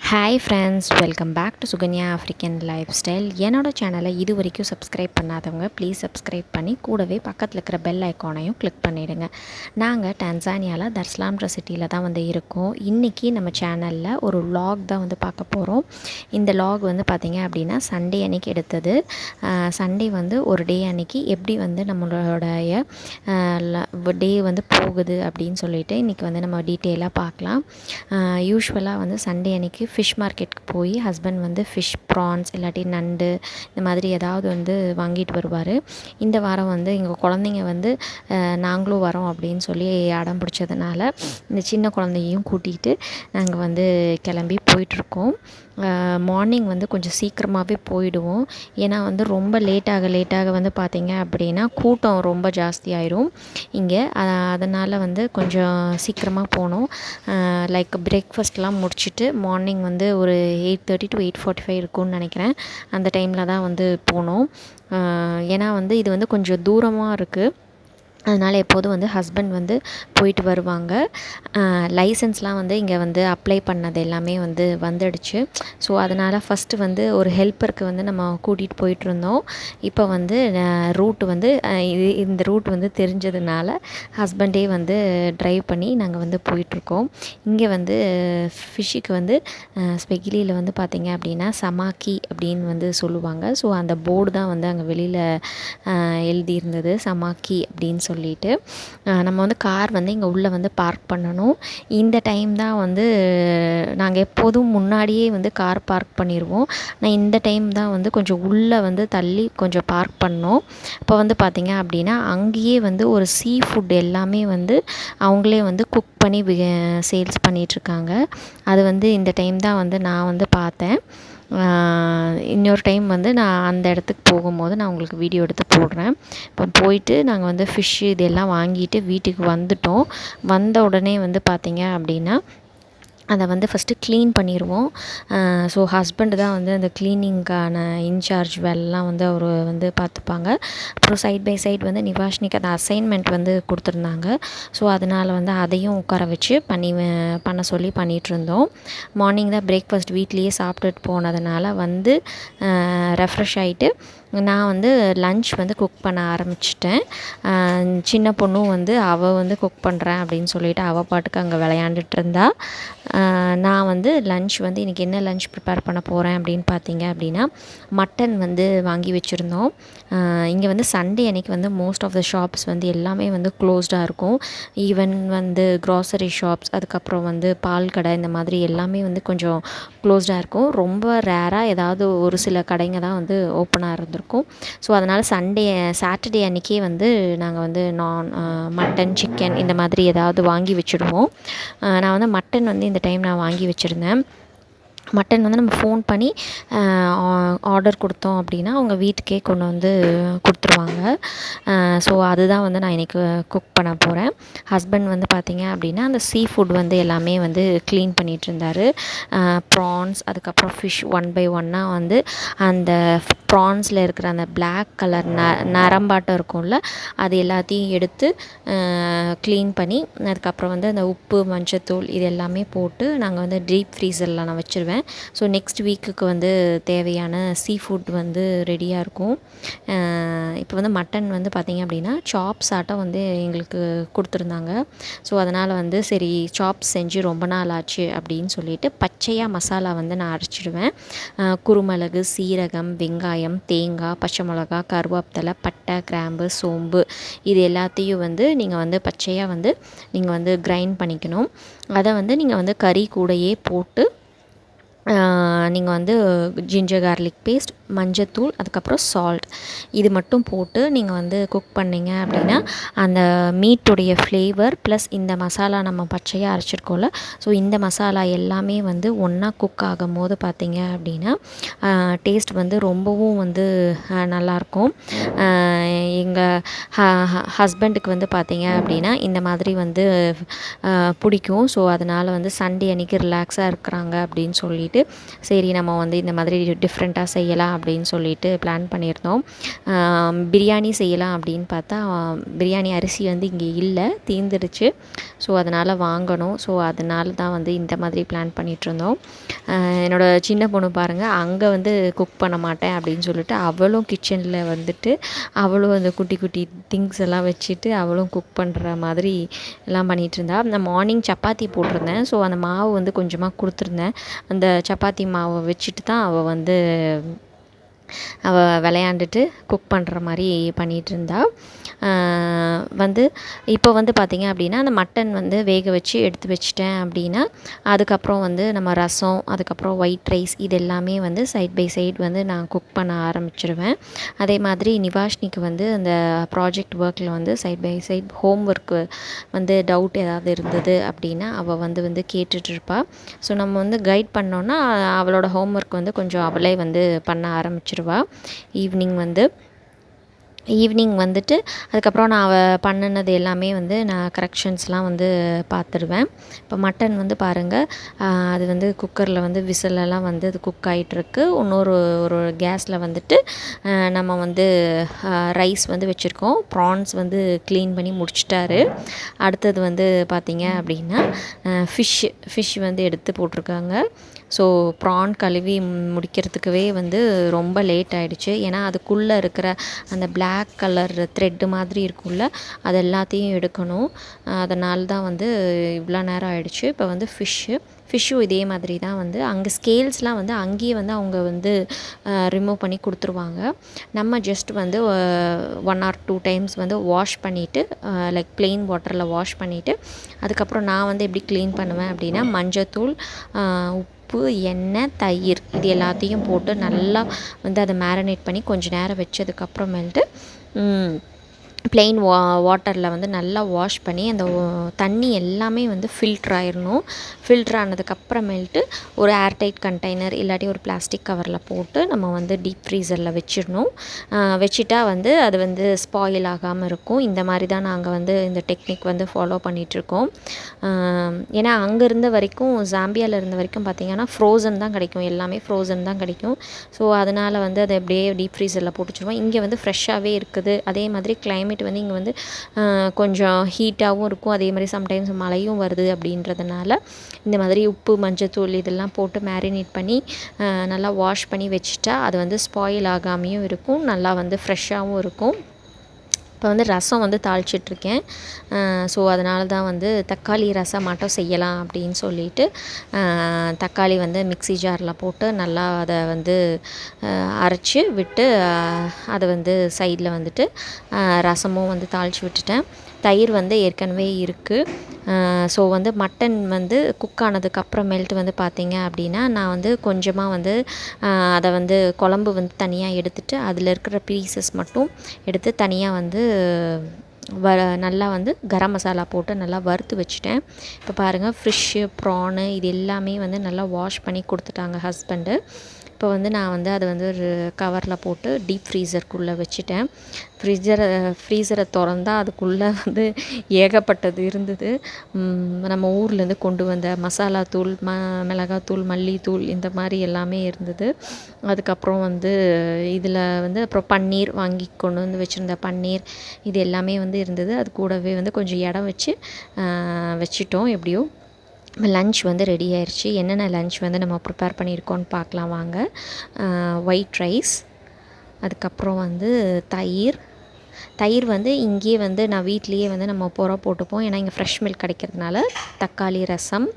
Hi friends, welcome back to Sukanya African life style. என்னோட சேனலை இது வரைக்கும் சப்ஸ்கிரைப் பண்ணாதவங்க ப்ளீஸ் சப்ஸ்கிரைப் பண்ணி கூடவே பக்கத்தில் இருக்கிற பெல் ஐக்கானையும் கிளிக் பண்ணிவிடுங்க. நாங்கள் டான்சானியாவில் தர்ஸ்லாம்ன்ற சிட்டியில் தான் இருக்கோம். இன்றைக்கி நம்ம சேனலில் ஒரு vlog தான் பார்க்க போகிறோம். இந்த vlog பார்த்திங்க அப்படின்னா சண்டே அன்றைக்கி எடுத்தது. சண்டே ஒரு டே அன்றைக்கி எப்படி நம்மளுடைய டே போகுது அப்படின்னு சொல்லிட்டு இன்றைக்கி நம்ம டீட்டெயிலாக பார்க்கலாம். யூஸ்வலாக சண்டே அன்றைக்கி ஃபிஷ் மார்க்கெட்டுக்கு போய் ஹஸ்பண்ட் ஃபிஷ் ப்ரான்ஸ் இல்லாட்டி நண்டு இந்த மாதிரி ஏதாவது வாங்கிட்டு வருவார். இந்த வாரம் எங்கள் குழந்தைங்க நாங்களும் வரோம் அப்படின்னு சொல்லி அடம் பிடிச்சதுனால இந்த சின்ன குழந்தையும் கூட்டிகிட்டு நாங்கள் கிளம்பி போயிட்டுருக்கோம். மார்னிங் கொஞ்சம் சீக்கிரமாகவே போயிடுவோம். ஏன்னா ரொம்ப லேட்டாக பார்த்திங்க அப்படின்னா கூட்டம் ரொம்ப ஜாஸ்தி ஆயிரும் இங்கே. அதனால் கொஞ்சம் சீக்கிரமாக போனோம். லைக் பிரேக்ஃபாஸ்ட்லாம் முடிச்சுட்டு மார்னிங் ஒரு 8:30 to 8:45 இருக்கும்னு நினைக்கிறேன். அந்த டைமில் தான் போனோம். ஏன்னா இது கொஞ்சம் தூரமாக இருக்குது. அதனால் எப்போதும் ஹஸ்பண்ட் போயிட்டு வருவாங்க. லைசன்ஸ்லாம் இங்கே அப்ளை பண்ணது எல்லாமே வந்துடுச்சு. ஸோ அதனால் ஃபஸ்ட்டு ஒரு ஹெல்ப்பருக்கு நம்ம கூட்டிகிட்டு போயிட்டுருந்தோம். இப்போ ரூட்டு இந்த ரூட் தெரிஞ்சதுனால ஹஸ்பண்டே ட்ரைவ் பண்ணி நாங்கள் போயிட்டுருக்கோம். இங்கே ஃபிஷ்ஷுக்கு ஸ்பெகிலியில் பார்த்திங்க அப்படின்னா சமாக்கி அப்படின்னு சொல்லுவாங்க. ஸோ அந்த போர்டு தான் அங்கே வெளியில் எழுதியிருந்தது, சமாக்கி அப்படின்னு சொல்லிட்டு. நம்ம கார் இங்கே உள்ளே பார்க் பண்ணணும். இந்த டைம் தான் நாங்கள் எப்போதும் முன்னாடியே கார் பார்க் பண்ணிடுவோம். நான் இந்த டைம் தான் கொஞ்சம் உள்ளே தள்ளி கொஞ்சம் பார்க் பண்ணோம். இப்போ பார்த்திங்க அப்படின்னா அங்கேயே ஒரு சீ ஃபுட் எல்லாமே அவங்களே குக் பண்ணி சேல்ஸ் பண்ணிகிட்ருக்காங்க. அது இந்த டைம் தான் நான் பார்த்தேன். இன்னொரு டைம் நான் அந்த இடத்துக்கு போகும்போது நான் உங்களுக்கு வீடியோ எடுத்து போடுறேன். இப்போ போயிட்டு நாங்கள் ஃபிஷ்ஷு இதெல்லாம் வாங்கிட்டு வீட்டுக்கு வந்துட்டோம். வந்த உடனே பார்த்திங்க அப்படின்னா அதை ஃபஸ்ட்டு க்ளீன் பண்ணிடுவோம். ஸோ ஹஸ்பண்டு தான் அந்த க்ளீனிங்க்கான இன்சார்ஜ் வேலைலாம் அவர் பார்த்துப்பாங்க. அப்புறம் சைட் பை சைட் நிவாஷினிக்கு அந்த அசைன்மெண்ட் கொடுத்துருந்தாங்க. ஸோ அதனால் அதையும் உட்கார வச்சு பண்ண சொல்லி பண்ணிகிட்ருந்தோம். மார்னிங் தான் பிரேக்ஃபாஸ்ட் வீட்லேயே சாப்பிட்டுட்டு போனதுனால ரெஃப்ரெஷ் ஆகிட்டு நான் லன்ச் குக் பண்ண ஆரம்பிச்சிட்டேன். சின்ன பொண்ணும் அவள் குக் பண்ணுறேன் அப்படின்னு சொல்லிவிட்டு அவள் பாட்டுக்கு அங்கே விளையாண்டுட்டு இருந்தா. நான் லன்ச் இன்றைக்கி என்ன லன்ச் ப்ரிப்பேர் பண்ண போகிறேன் அப்படின்னு பார்த்தீங்க அப்படின்னா மட்டன் வாங்கி வச்சுருந்தோம். இங்கே சண்டே அன்றைக்கி மோஸ்ட் ஆஃப் த ஷாப்ஸ் எல்லாமே க்ளோஸ்டாக இருக்கும். ஈவன் க்ராசரி ஷாப்ஸ், அதுக்கப்புறம் பால் கடை, இந்த மாதிரி எல்லாமே கொஞ்சம் க்ளோஸ்டாக இருக்கும். ரொம்ப ரேராக ஏதாவது ஒரு சில கடைங்க தான் ஓப்பனாக இருந்திருக்கும். ஸோ அதனால் சாட்டர்டே அன்றைக்கே நாங்கள் மட்டன், சிக்கன் இந்த மாதிரி ஏதாவது வாங்கி வச்சுடுவோம். நான் மட்டன் இந்த டைம் நான் வாங்கி வச்சுருந்தேன். மட்டன் நம்ம ஃபோன் பண்ணி ஆர்டர் கொடுத்தோம் அப்படின்னா அவங்க வீட்டுக்கே கொண்டு கொடுத்துருவாங்க. ஸோ அதுதான் நான் இன்றைக்கி குக் பண்ண போகிறேன். ஹஸ்பண்ட் பார்த்திங்க அப்படின்னா அந்த சீ ஃபுட் எல்லாமே க்ளீன் பண்ணிகிட்டு இருந்தார். ப்ரான்ஸ், அதுக்கப்புறம் ஃபிஷ் ஒன் பை ஒன்னாக அந்த ப்ரான்ஸில் இருக்கிற அந்த பிளாக் கலர் நரம்பாட்டம் இருக்கும்ல, அது எல்லாத்தையும் எடுத்து க்ளீன் பண்ணி அதுக்கப்புறம் அந்த உப்பு, மஞ்சத்தூள் இது எல்லாமே போட்டு நாங்கள் டீப் ஃப்ரீசரில் நான் வச்சுருவேன். ஸோ நெக்ஸ்ட் வீக்குக்கு தேவையான சீ ஃபுட் ரெடியாக இருக்கும். இப்போ மட்டன் பார்த்திங்க அப்படின்னா சாப்ஸ் ஆட்டம் எங்களுக்கு கொடுத்துருந்தாங்க. ஸோ அதனால் சரி சாப்ஸ் செஞ்சு ரொம்ப நாள் ஆச்சு அப்படின்னு சொல்லிட்டு பச்சையாக மசாலா நான் அரைச்சிடுவேன். குருமிளகு, சீரகம், வெங்காயம், தேங்காய், பச்சை மிளகா, கருவேப்பிலை, பட்டை, கிராம்பு, சோம்பு இது எல்லாத்தையும் நீங்கள் பச்சையாக நீங்கள் கிரைண்ட் பண்ணிக்கணும். அதை நீங்கள் கறி கூடையே போட்டு நீங்கள் ஜிஞ்சர் கார்லிக் பேஸ்ட், மஞ்சத்தூள், அதுக்கப்புறம் சால்ட் இது மட்டும் போட்டு நீங்கள் குக் பண்ணிங்க அப்படின்னா அந்த மீட்டுடைய ஃப்ளேவர் ப்ளஸ் இந்த மசாலா நம்ம பச்சையாக அரைச்சிருக்கோம்ல, ஸோ இந்த மசாலா எல்லாமே ஒன்றா குக் ஆகும் போது பார்த்திங்க அப்படின்னா டேஸ்ட் ரொம்பவும் நல்லாயிருக்கும். எங்கள் ஹஸ்பண்டுக்கு பார்த்திங்க அப்படின்னா இந்த மாதிரி பிடிக்கும். ஸோ அதனால் சண்டே அன்றைக்கி ரிலாக்ஸாக இருக்கிறாங்க அப்படின்னு சொல்லிட்டு சொல்லிட்டு சரி நம்ம வந்து இந்த மாதிரி டிஃப்ரெண்ட்டாக செய்யலாம் அப்படின்னு சொல்லிட்டு பிளான் பண்ணியிருந்தோம். பிரியாணி செய்யலாம் அப்படின்னு பார்த்தா பிரியாணி அரிசி வந்து இங்கே இல்லை, தீர்ந்துடுச்சு. ஸோ அதனால் வாங்கணும். ஸோ அதனால தான் வந்து இந்த மாதிரி பிளான் பண்ணிகிட்ருந்தோம். என்னோடய சின்ன பொண்ணு பாருங்கள், அங்கே வந்து குக் பண்ண மாட்டேன் அப்படின்னு சொல்லிட்டு அவளும் கிச்சனில் வந்துட்டு அவளும் அந்த குட்டி குட்டி திங்ஸ் எல்லாம் வச்சுட்டு அவளும் குக் பண்ணுற மாதிரி எல்லாம் பண்ணிகிட்டு இருந்தா. நான் மார்னிங் சப்பாத்தி போட்டிருந்தேன். ஸோ அந்த மாவு வந்து கொஞ்சமாக கொடுத்துருந்தேன். அந்த சப்பாத்தி மாவை வச்சுட்டு தான் அவள் விளையாண்டுட்டு குக் பண்ணுற மாதிரி பண்ணிகிட்டு இருந்தா. வந்து இப்போ வந்து பார்த்திங்க அப்படின்னா அந்த மட்டன் வந்து வேக வச்சு எடுத்து வச்சிட்டேன் அப்படின்னா அதுக்கப்புறம் வந்து நம்ம ரசம், அதுக்கப்புறம் ஒயிட் ரைஸ் இது எல்லாமே வந்து சைட் பை சைட் வந்து நான் குக் பண்ண ஆரம்பிச்சிடுவேன். அதே மாதிரி நிவாஷினிக்கு வந்து அந்த ப்ராஜெக்ட் ஒர்க்கில் வந்து side by side home work வந்து டவுட் ஏதாவது இருந்தது அப்படின்னா அவள் வந்து கேட்டுட்ருப்பா. ஸோ நம்ம வந்து கைட் பண்ணோன்னா அவளோட ஹோம் ஒர்க் வந்து கொஞ்சம் அவளே வந்து பண்ண ஆரம்பிச்சிருவா. ஈவினிங் வந்துட்டு அதுக்கப்புறம் நான் அவள் பண்ணினது எல்லாமே வந்து நான் கரெக்ஷன்ஸ்லாம் வந்து பார்த்துடுவேன். இப்போ மட்டன் வந்து பாருங்கள், அது வந்து குக்கரில் வந்து விசிலெல்லாம் வந்து அது குக் ஆகிட்டுருக்கு. ஒரு கேஸில் வந்துட்டு நம்ம வந்து ரைஸ் வந்து வச்சுருக்கோம். ப்ரான்ஸ் வந்து க்ளீன் பண்ணி முடிச்சிட்டாரு. அடுத்தது வந்து பார்த்திங்க அப்படின்னா ஃபிஷ் வந்து எடுத்து போட்டிருக்காங்க. ஸோ ப்ரான் கழுவி முடிக்கிறதுக்கவே வந்து ரொம்ப லேட் ஆகிடுச்சு. ஏன்னா அதுக்குள்ளே இருக்கிற அந்த பிளாக் கலர் த்ரெட்டு மாதிரி இருக்கும்ல, அது எல்லாத்தையும் எடுக்கணும். அதனால தான் வந்து இவ்வளோ நேரம் ஆகிடுச்சு. இப்போ வந்து ஃபிஷ்ஷும் இதே மாதிரி தான் வந்து அங்கே ஸ்கேல்ஸ்லாம் வந்து அங்கேயே வந்து அவங்க வந்து ரிமூவ் பண்ணி கொடுத்துருவாங்க. நம்ம ஜஸ்ட் வந்து 1 or 2 டைம்ஸ் வந்து வாஷ் பண்ணிவிட்டு லைக் ப்ளெயின் வாட்டரில் வாஷ் பண்ணிவிட்டு அதுக்கப்புறம் நான் வந்து எப்படி க்ளீன் பண்ணுவேன் அப்படின்னா மஞ்சத்தூள், உப்பு, எண்ணெய், தயிர் இது எல்லாத்தையும் போட்டு நல்லா வந்து அதை மேரினேட் பண்ணி கொஞ்சம் நேரம் வச்சதுக்கப்புறமேல்ட்டு ப்ளெயின் வாட்டரில் வந்து நல்லா வாஷ் பண்ணி அந்த தண்ணி எல்லாமே வந்து ஃபில்ட்ரு ஆயிடணும். ஃபில்ட்ரு ஆனதுக்கப்புறமேல்ட்டு ஒரு ஏர்டைட் கண்டெய்னர் இல்லாட்டி ஒரு பிளாஸ்டிக் கவரில் போட்டு நம்ம வந்து டீப் ஃப்ரீசரில் வச்சிடணும். வச்சுட்டா வந்து அது வந்து ஸ்பாயில் ஆகாமல் இருக்கும். இந்த மாதிரி தான் நாங்கள் வந்து இந்த டெக்னிக் வந்து ஃபாலோ பண்ணிகிட்ருக்கோம். ஏன்னா அங்கே இருந்த வரைக்கும், ஜாம்பியாவில் இருந்த வரைக்கும் பார்த்திங்கன்னா ஃப்ரோசன் தான் கிடைக்கும், எல்லாமே ஃப்ரோசன் தான் கிடைக்கும். ஸோ அதனால் வந்து அதை அப்படியே டீப் ஃப்ரீசரில் போட்டு வச்சுருவோம். இங்கே வந்து ஃப்ரெஷ்ஷாகவே இருக்குது. அதே மாதிரி கிளைமேட் வந்து இங்கே வந்து கொஞ்சம் ஹீட்டாகவும் இருக்கும். அதே மாதிரி சம்டைம்ஸ் மழையும் வருது அப்படின்றதுனால இந்த மாதிரி உப்பு, மஞ்சத்தூள் இதெல்லாம் போட்டு மேரினேட் பண்ணி நல்லா வாஷ் பண்ணி வச்சுட்டா அது வந்து ஸ்பாயில் ஆகாமையும் இருக்கும், நல்லா வந்து ஃப்ரெஷ்ஷாகவும் இருக்கும். இப்போ வந்து ரசம் வந்து தாளிச்சிட்ருக்கேன். ஸோ அதனால தான் வந்து தக்காளி ரசம் மட்டும் செய்யலாம் அப்படின்னு சொல்லிட்டு தக்காளி வந்து மிக்ஸி ஜாரில் போட்டு நல்லா அதை வந்து அரைச்சி விட்டு அதை வந்து சைடில் வந்துட்டு ரசமும் வந்து தாளித்து விட்டுட்டேன். தயிர் வந்து ஏற்கனவே இருக்குது. ஸோ வந்து மட்டன் வந்து குக் ஆனதுக்கப்புறமேல்ட்டு வந்து பார்த்திங்க அப்படின்னா நான் வந்து கொஞ்சமாக வந்து அதை வந்து குழம்பு வந்து தனியாக எடுத்துகிட்டு அதில் இருக்கிற பீசஸ் மட்டும் எடுத்து தனியாக வந்து நல்லா வந்து கரம் மசாலா போட்டு நல்லா வறுத்து வச்சுட்டேன். இப்போ பாருங்கள் ஃபிஷ்ஷு, ப்ரானு இது எல்லாமே வந்து நல்லா வாஷ் பண்ணி கொடுத்துட்டாங்க ஹஸ்பண்டு. இப்போ வந்து நான் வந்து அதை வந்து ஒரு கவரில் போட்டு டீப் ஃப்ரீசருக்குள்ளே வச்சுட்டேன். ஃப்ரீசரை திறந்தா அதுக்குள்ளே வந்து ஏகப்பட்டது இருந்தது. நம்ம ஊர்லேருந்து கொண்டு வந்த மசாலா தூள், மிளகாத்தூள், மல்லித்தூள் இந்த மாதிரி எல்லாமே இருந்தது. அதுக்கப்புறம் வந்து இதில் வந்து அப்புறம் பன்னீர் வாங்கி கொண்டு வந்து வச்சுருந்த பன்னீர் இது எல்லாமே வந்து இருந்தது. அது கூடவே வந்து கொஞ்சம் இடம் வச்சிட்டோம். எப்படியோ லன்ச் வந்து ரெடி ஆயிடுச்சு. என்னென்ன லன்ச் வந்து நம்ம ப்ரிப்பேர் பண்ணியிருக்கோன்னு பார்க்கலாம் வாங்க. ஒயிட் ரைஸ், அதுக்கப்புறம் வந்து தயிர் வந்து இங்கேயே வந்து நான் வீட்லேயே வந்து நம்ம போட்டுப்போம். ஏன்னா இங்கே ஃப்ரெஷ் மில்க் கிடைக்கிறதுனால. தக்காளி ரசம்,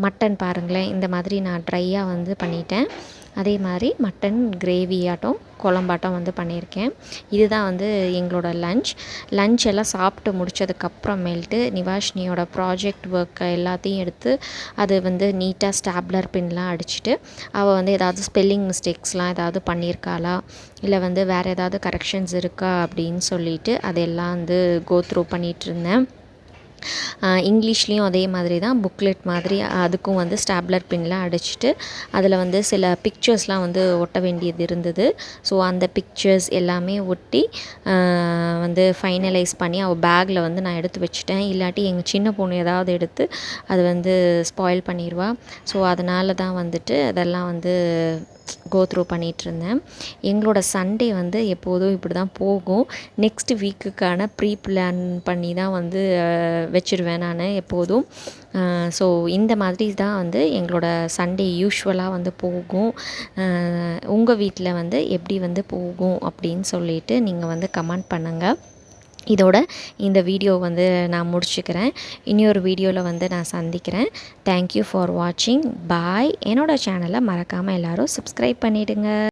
மட்டன் பாருங்களேன் இந்த மாதிரி நான் ட்ரையாக வந்து பண்ணிட்டேன். அதே மாதிரி மட்டன் கிரேவியாட்டம் குழம்பாட்டம் வந்து பண்ணியிருக்கேன். இதுதான் வந்து எங்களோட லன்ச் எல்லாம் சாப்பிட்டு முடித்ததுக்கப்புறமேல்ட்டு நிவாஷினியோட ப்ராஜெக்ட் ஒர்க்கை எல்லாத்தையும் எடுத்து அது வந்து நீட்டாக ஸ்டாப்லர் பின்லாம் அடிச்சுட்டு அவள் வந்து ஏதாவது ஸ்பெல்லிங் மிஸ்டேக்ஸ்லாம் ஏதாவது பண்ணியிருக்காளா, இல்லை வந்து வேறு ஏதாவது கரெக்ஷன்ஸ் இருக்கா அப்படின்னு சொல்லிட்டு அதெல்லாம் வந்து கோ த்ரூ பண்ணிகிட்ருந்தேன். இங்கிலீஷ்லேயும் அதே மாதிரி தான் புக்லெட் மாதிரி அதுக்கும் வந்து ஸ்டாப்லர் பின்லாம் அடிச்சுட்டு அதில் வந்து சில பிக்சர்ஸ்லாம் வந்து ஒட்ட வேண்டியது இருந்தது. ஸோ அந்த பிக்சர்ஸ் எல்லாமே ஒட்டி வந்து ஃபைனலைஸ் பண்ணி அவள் பேக்கில் வந்து நான் எடுத்து வச்சுட்டேன். இல்லாட்டி எங்கள் சின்ன பொண்ணு ஏதாவது எடுத்து அது வந்து ஸ்பாயில் பண்ணிடுவா. ஸோ அதனால தான் வந்துட்டு அதெல்லாம் வந்து கோ த்ரூ பண்ணிகிட்ருந்தேன். எங்களோட சண்டே வந்து எப்போதும் இப்படி தான் போகும். நெக்ஸ்ட் வீக்குக்கான ப்ரீ பிளான் பண்ணி தான் வந்து வச்சுருவேன் நான் எப்போதும். ஸோ இந்த மாதிரி தான் வந்து எங்களோட சண்டே யூஷுவலாக வந்து போகும். உங்கள் வீட்டில் வந்து எப்படி வந்து போகும் அப்படின்னு சொல்லிட்டு நீங்கள் வந்து கமெண்ட் பண்ணுங்கள். இதோட இந்த வீடியோ வந்து நான் முடிச்சுக்கிறேன். இன்னொரு வீடியோவில் வந்து நான் சந்திக்கிறேன். தேங்க்யூ ஃபார் வாட்சிங். பாய். என்னோடய சேனலை மறக்காமல் எல்லோரும் சப்ஸ்கிரைப் பண்ணிவிடுங்க.